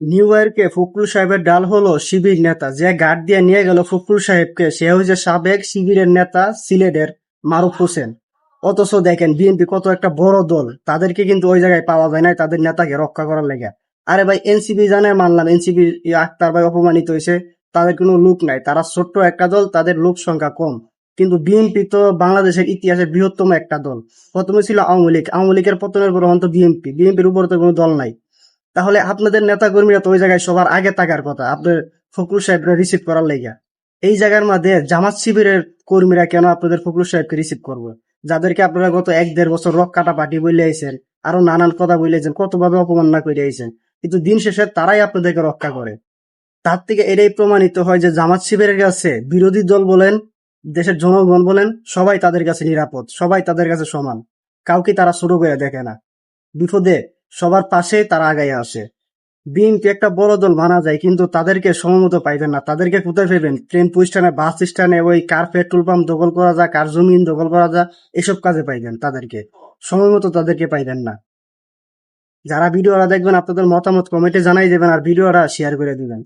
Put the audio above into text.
New ইয়র্কে ফখরুল সাহেবের ডাল হলো শিবির নেতা, যে গার্ড দিয়ে নিয়ে গেল ফখরুল সাহেবকে সে হচ্ছে সাবেক শিবিরের নেতা সিলেটের মারুফ হোসেন। অথচ দেখেন বিএনপি কত একটা বড় দল, তাদেরকে কিন্তু ওই জায়গায় পাওয়া যায় নাই তাদের নেতাকে রক্ষা করার লেগে। আরে ভাই এনসিপি জানে মানলাম, এনসিপি আক্তার ভাই অপমানিত হয়েছে, তাদের কোনো লোক নাই, তারা ছোট্ট একটা দল, তাদের লোক সংখ্যা কম। কিন্তু বিএনপি তো বাংলাদেশের ইতিহাসে বৃহত্তম একটা দল। প্রথমে ছিল আওয়ামী লীগ, আওয়ামী লীগের পতনের পর অন্ত বিএনপি, বিএনপির উপরে তো কোনো দল নাই। তাহলে আপনাদের নেতা কর্মীরা তো ওই জায়গায় সবার আগে থাকার কথা আপনার ফখরুল সাহেবকে রিসিভ করার লেগা। এই জায়গার মধ্যে জামাত শিবিরের কর্মীরা কেন আপনাদের ফখরুল সাহেবকে রিসিভ করবো, যাদেরকে আপনারা গত 1-1.5 বছর রক কাটা পার্টি বলে আইছেন, আরো নানান কথা বলেছেন, কতভাবে অপমাননা করে আইছেন, কিন্তু দিন শেষে তারাই আপনাদেরকে রক্ষা করে। তার থেকে এটাই প্রমাণিত হয় যে জামাত শিবিরের কাছে বিরোধী দল বলেন, দেশের জনগণ বলেন, সবাই তাদের কাছে নিরাপদ, সবাই তাদের কাছে সমান, কাউকে তারা ছোট করে দেখে না। বিপদে সবার পাশে তারা আগায় আসে। বিএনপি একটা বড় দল মানা যায়, কিন্তু তাদেরকে সময়মতো পাইবেন না। তাদেরকে কোথায় পাইবেন? ট্রেন স্টেশনে, বাস স্ট্যান্ডে, ওই কার পেট্রোল পাম্প দখল করা যায়, কার জমিন দখল করা যায়, এসব কাজে পাইবেন তাদেরকে। সময় মতো তাদেরকে পাইবেন না। যারা ভিডিওটা দেখবেন আপনাদের মতামত কমেন্টে জানাই দেবেন, আর ভিডিওটা শেয়ার করে দিবেন।